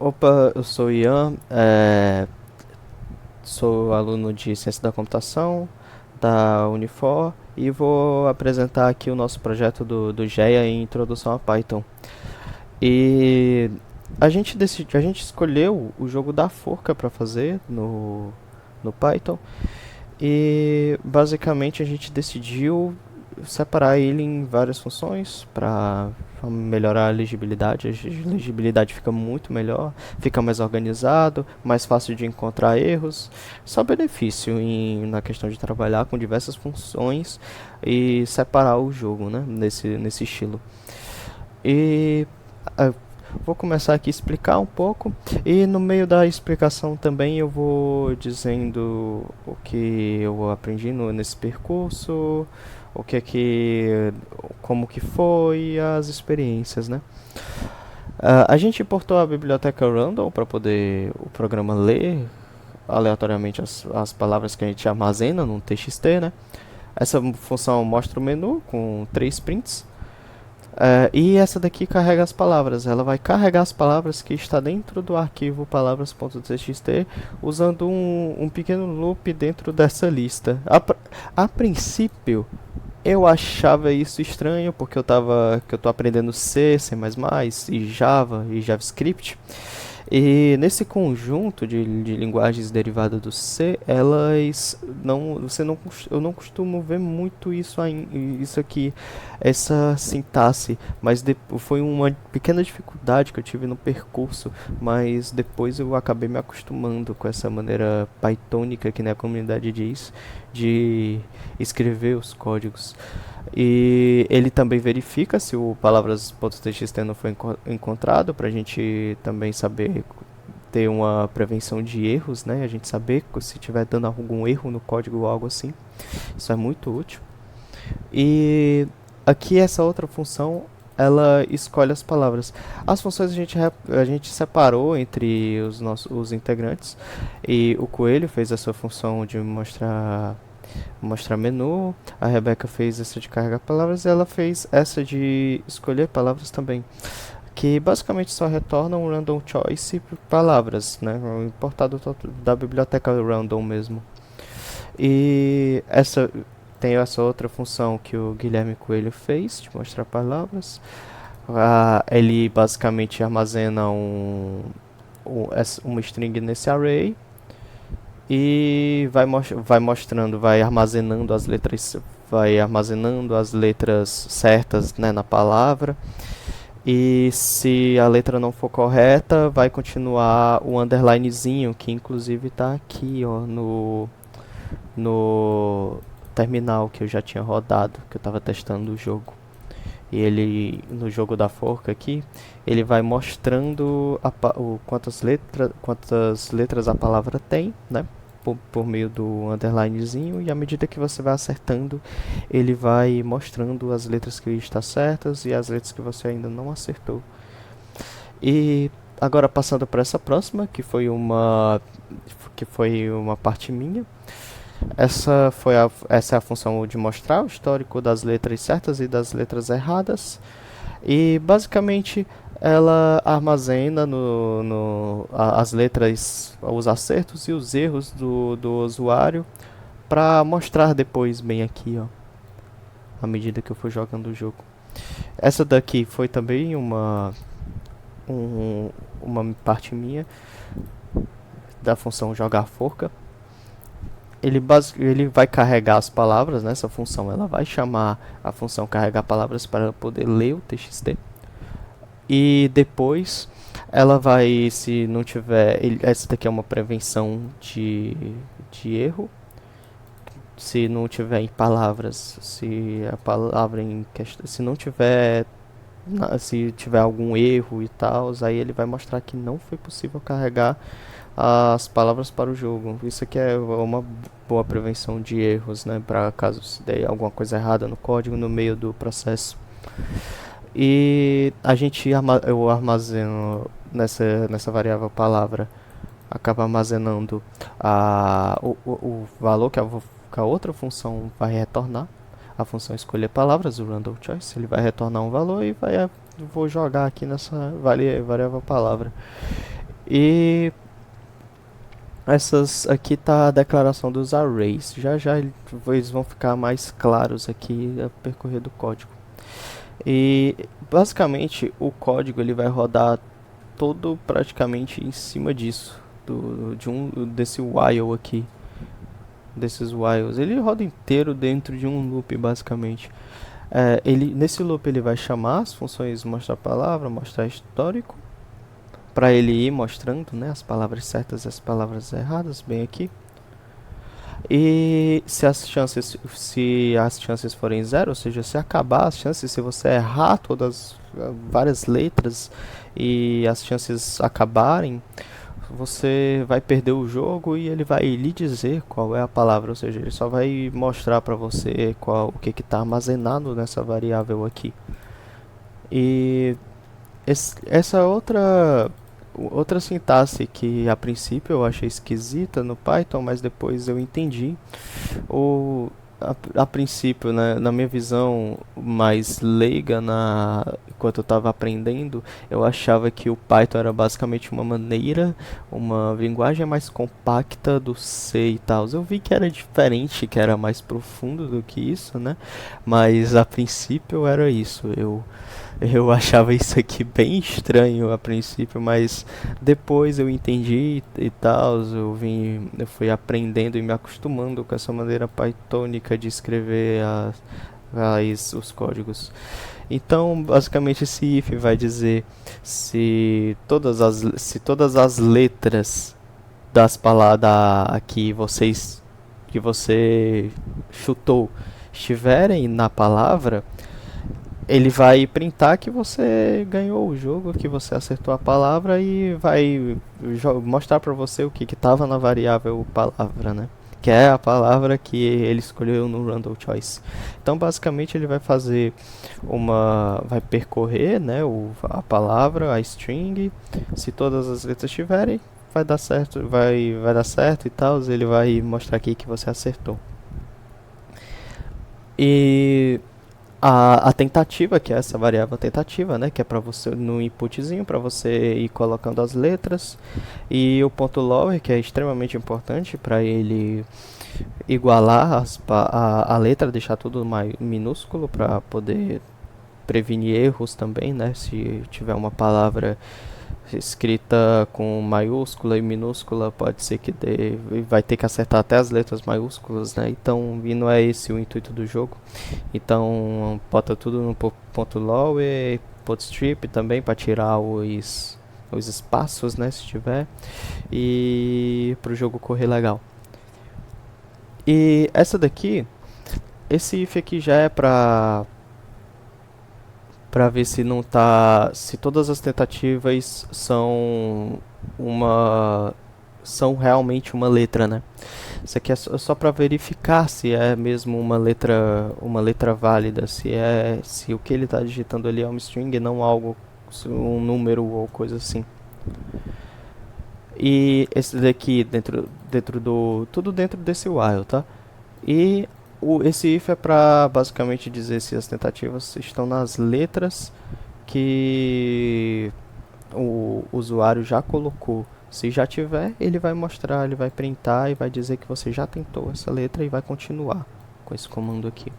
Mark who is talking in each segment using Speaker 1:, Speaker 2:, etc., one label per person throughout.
Speaker 1: Opa, eu sou o Ian, sou aluno de Ciência da Computação da Unifor e vou apresentar aqui o nosso projeto do GEA em Introdução a Python. E a gente escolheu o jogo da forca para fazer no Python e basicamente a gente decidiu separar ele em várias funções para melhorar a legibilidade. A legibilidade fica muito melhor, fica mais organizado, mais fácil de encontrar erros. Só benefício na questão de trabalhar com diversas funções e separar o jogo, né, nesse estilo. E ah, vou começar aqui a explicar um pouco e no meio da explicação também eu vou dizendo o que eu aprendi nesse percurso, o que é que, como que foi as experiências, né? A gente importou a biblioteca Random para poder o programa ler aleatoriamente as palavras que a gente armazena num TXT, né? Essa função mostra o menu com 3 prints. E essa daqui carrega as palavras. Ela vai carregar as palavras que está dentro do arquivo palavras.txt usando um pequeno loop dentro dessa lista. A princípio, eu achava isso estranho porque que eu tô aprendendo C, C++ e Java e JavaScript. E nesse conjunto de linguagens derivadas do C, eu não costumo ver muito isso aqui, essa sintaxe, mas foi uma pequena dificuldade que eu tive no percurso, mas depois eu acabei me acostumando com essa maneira pythônica, que, né, a comunidade diz, de escrever os códigos. E ele também verifica se o palavras.txt não foi encontrado, para a gente também saber ter uma prevenção de erros, né? A gente saber se estiver dando algum erro no código ou algo assim. Isso é muito útil. E aqui essa outra função, ela escolhe as palavras. As funções a gente separou entre os integrantes e o Coelho fez essa função de mostrar menu, a Rebeca fez essa de carregar palavras e ela fez essa de escolher palavras também, que basicamente só retorna um random choice palavras, né, importado da biblioteca random mesmo. E tem essa outra função que o Guilherme Coelho fez de mostrar palavras. Ele basicamente armazena uma string nesse array e vai armazenando as letras certas, né, na palavra. E se a letra não for correta, vai continuar o underlinezinho, que inclusive está aqui, ó, no terminal que eu já tinha rodado, que eu estava testando o jogo. E ele, no jogo da forca aqui, ele vai mostrando quantas letras a palavra tem, né? Por meio do underlinezinho, e à medida que você vai acertando, ele vai mostrando as letras que estão certas e as letras que você ainda não acertou. E agora passando para essa próxima, que foi uma parte minha. Essa é a função de mostrar o histórico das letras certas e das letras erradas. E basicamente ela armazena as letras, os acertos e os erros do usuário para mostrar depois bem aqui, ó, à medida que eu for jogando o jogo. Essa daqui foi também uma parte minha da função jogar forca. Ele vai carregar as palavras nessa função, ela vai chamar a função carregar palavras para poder ler o TXT. E depois ela vai, se não tiver, essa daqui é uma prevenção de erro. Se não tiver em palavras, se a palavra em questão, se não tiver, se tiver algum erro e tal, aí ele vai mostrar que não foi possível carregar as palavras para o jogo. Isso aqui é uma boa prevenção de erros, né, para caso se dê alguma coisa errada no código no meio do processo. E eu armazeno nessa variável palavra, acaba armazenando o valor que a outra função vai retornar. A função escolher palavras, o random choice, ele vai retornar um valor e vou jogar aqui nessa variável palavra. E essas aqui tá a declaração dos arrays. Já já eles vão ficar mais claros aqui a percorrer do código. E basicamente o código ele vai rodar todo praticamente em cima disso, desse while aqui, desses whiles. Ele roda inteiro dentro de um loop basicamente. Nesse loop ele vai chamar as funções mostrar palavra, mostrar histórico, para ele ir mostrando, né, as palavras certas e as palavras erradas, bem aqui. E se as chances forem zero, ou seja, se acabar as chances, se você errar todas várias letras e as chances acabarem, você vai perder o jogo e ele vai lhe dizer qual é a palavra, ou seja, ele só vai mostrar para você o que está armazenado nessa variável aqui. E essa outra sintaxe que a princípio eu achei esquisita no Python, mas depois eu entendi. A princípio, né, na minha visão mais leiga, enquanto eu estava aprendendo, eu achava que o Python era basicamente uma linguagem mais compacta do C e tal. Eu vi que era diferente, que era mais profundo do que isso, né? Mas a princípio era isso. Eu achava isso aqui bem estranho a princípio, mas depois eu entendi e tal, eu fui aprendendo e me acostumando com essa maneira pythônica de escrever os códigos. Então, basicamente esse if vai dizer se todas as letras das palavras que você chutou estiverem na palavra, ele vai printar que você ganhou o jogo, que você acertou a palavra e vai mostrar para você o que estava na variável palavra, né? Que é a palavra que ele escolheu no random choice. Então, basicamente, ele vai fazer vai percorrer, né, a palavra, a string. Se todas as letras tiverem, vai dar certo, vai dar certo e tal. Ele vai mostrar aqui que você acertou. E a tentativa, que é essa variável tentativa, né, que é para você no inputzinho, para você ir colocando as letras, e o ponto lower, que é extremamente importante para ele igualar a letra, deixar tudo minúsculo para poder prevenir erros também, né, se tiver uma palavra escrita com maiúscula e minúscula, pode ser que vai ter que acertar até as letras maiúsculas, né? Então, e não é esse o intuito do jogo. Então, bota tudo no ponto lower, ponto strip também para tirar os espaços, né, se tiver, e para o jogo correr legal. E essa daqui, esse if aqui já é para ver se não tá, se todas as tentativas são realmente uma letra, né? Isso aqui é só para verificar se é mesmo uma letra válida, se o que ele está digitando ali é uma string e não algo, um número ou coisa assim. E esse daqui tudo dentro desse while, tá? E esse if é para basicamente dizer se as tentativas estão nas letras que o usuário já colocou. Se já tiver, ele vai mostrar, ele vai printar e vai dizer que você já tentou essa letra e vai continuar com esse comando aqui.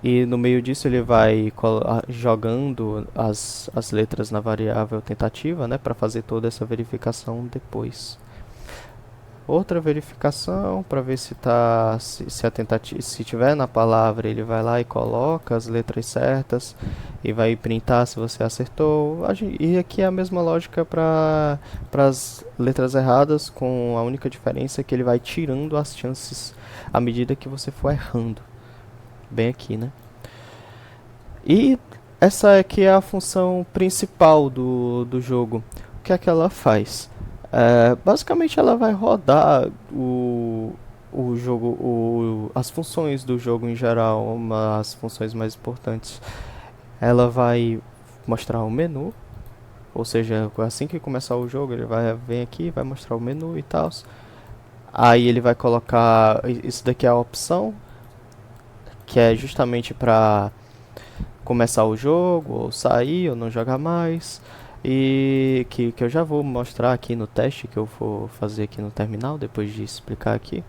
Speaker 1: E no meio disso ele vai jogando as letras na variável tentativa, né, para fazer toda essa verificação depois. Outra verificação para ver se a tentativa, se tiver na palavra, ele vai lá e coloca as letras certas e vai printar se você acertou. E aqui é a mesma lógica para as letras erradas, com a única diferença que ele vai tirando as chances à medida que você for errando. Bem aqui, né? E essa aqui é a função principal do jogo. O que é que ela faz? Basicamente ela vai rodar o jogo, as funções do jogo em geral, as funções mais importantes. Ela vai mostrar o menu, ou seja, assim que começar o jogo ele vem aqui, vai mostrar o menu e tal. Aí ele vai colocar, isso daqui é a opção, que é justamente para começar o jogo, ou sair, ou não jogar mais. e que eu já vou mostrar aqui no teste que eu vou fazer aqui no terminal, depois de explicar aqui.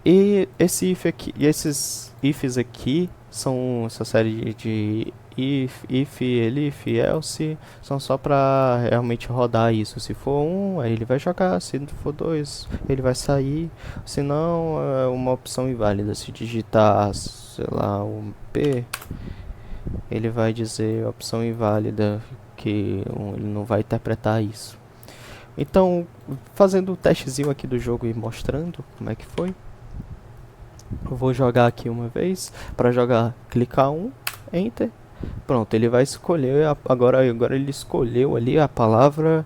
Speaker 1: E esse if aqui, e esses ifs aqui são essa série de if, elif, else, são só para realmente rodar isso. Se for um, aí ele vai jogar, se for dois, ele vai sair, se não, é uma opção inválida. Se digitar, sei lá, um P, ele vai dizer opção inválida, que ele não vai interpretar isso. Então, fazendo o testezinho aqui do jogo e mostrando como é que foi, eu vou jogar aqui uma vez. Para jogar, clicar Enter. Pronto, ele vai escolher, agora ele escolheu ali a palavra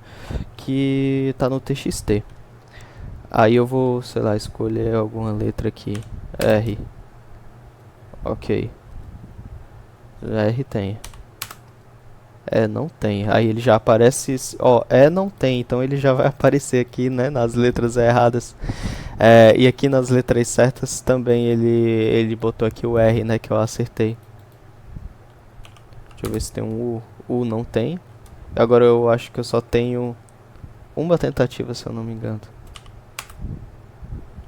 Speaker 1: que está no TXT. Aí eu vou, sei lá, escolher alguma letra aqui. R. Ok. R tem. Não tem. Aí ele já aparece, ó, não tem, então ele já vai aparecer aqui, né, nas letras erradas. E aqui nas letras certas também ele botou aqui o R, né, que eu acertei. Deixa eu ver se tem um U. U não tem. Agora eu acho que eu só tenho uma tentativa, se eu não me engano.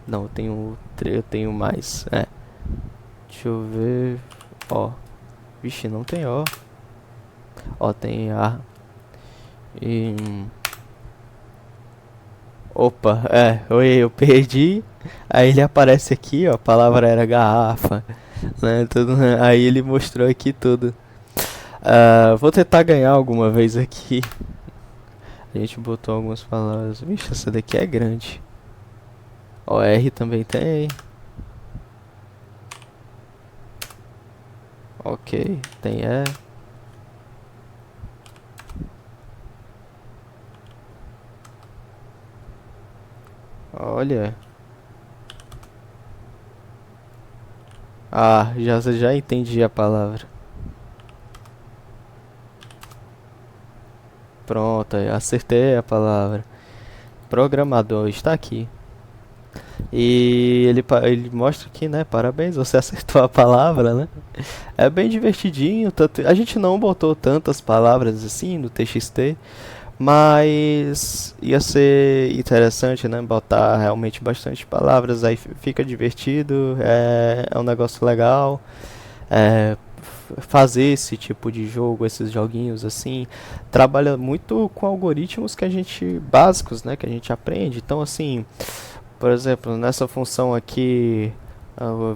Speaker 1: Não, eu tenho mais. Deixa eu ver. Ó. Vixe, não tem O. Ó, tem A. E... Opa, eu perdi. Aí ele aparece aqui, ó. A palavra era garrafa. Né, tudo, aí ele mostrou aqui tudo. Vou tentar ganhar alguma vez aqui. A gente botou algumas palavras. Vixe, essa daqui é grande. O R também tem. Ok, tem E. Olha. Já entendi a palavra. Pronto, acertei a palavra. Programador está aqui. E ele mostra aqui, né? Parabéns, você acertou a palavra, né? É bem divertidinho. A gente não botou tantas palavras assim no TXT, mas ia ser interessante, né? Botar realmente bastante palavras, aí fica divertido, é um negócio legal. Fazer esse tipo de jogo, esses joguinhos assim, trabalha muito com algoritmos que a gente básicos, né? Que a gente aprende. Então, assim, por exemplo, nessa função aqui,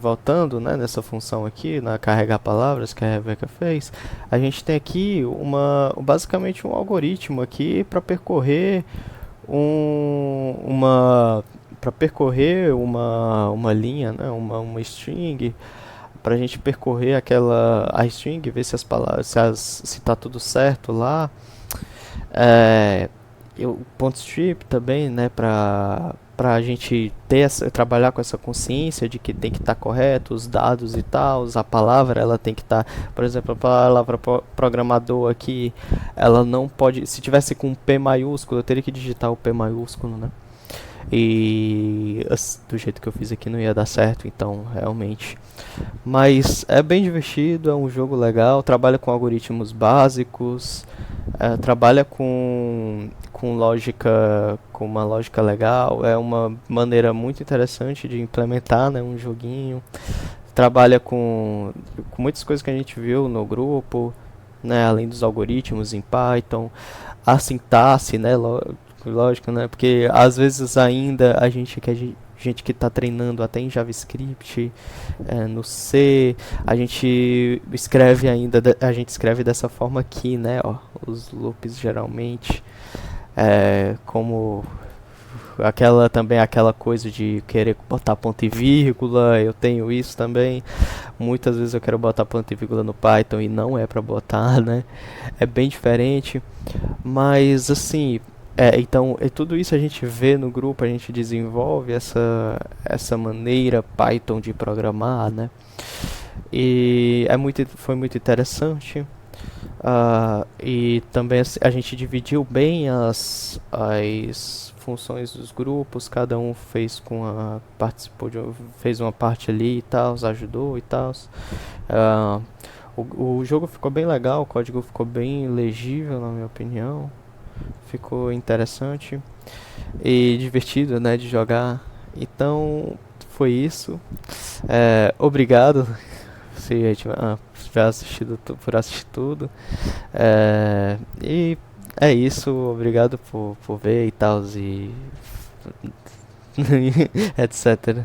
Speaker 1: voltando, né, nessa função aqui, na carregar palavras que a Rebeca fez, a gente tem aqui basicamente um algoritmo aqui para percorrer uma linha, né, uma string, para a gente percorrer a string, ver se as palavras, se tá tudo certo lá. O ponto strip também, né, para a gente trabalhar com essa consciência de que tem que estar correto os dados e tal, a palavra ela tem que estar, por exemplo, a palavra programador aqui, ela não pode, se tivesse com P maiúsculo, eu teria que digitar o P maiúsculo, né? E do jeito que eu fiz aqui não ia dar certo, então realmente. Mas é bem divertido, é um jogo legal, trabalha com algoritmos básicos, trabalha com lógica, com uma lógica legal, é uma maneira muito interessante de implementar, né, um joguinho. Trabalha com muitas coisas que a gente viu no grupo, né, além dos algoritmos em Python, a sintaxe, né, lógico, né, porque às vezes ainda a gente que está treinando até em JavaScript, no C, a gente escreve dessa forma aqui, né, ó, os loops geralmente, como aquela coisa de querer botar ponto e vírgula, eu tenho isso também. Muitas vezes eu quero botar ponto e vírgula no Python e não é para botar, né? É bem diferente, mas assim, então tudo isso a gente vê no grupo, a gente desenvolve essa maneira Python de programar, né? E foi muito interessante. E também a gente dividiu bem as funções dos grupos, cada um fez uma parte ali e tal, ajudou e tal. O jogo ficou bem legal, o código ficou bem legível, na minha opinião. Ficou interessante e divertido, né, de jogar. Então, foi isso. Obrigado se tiver assistido, por assistir tudo. E é isso, obrigado por ver e tal, e etc.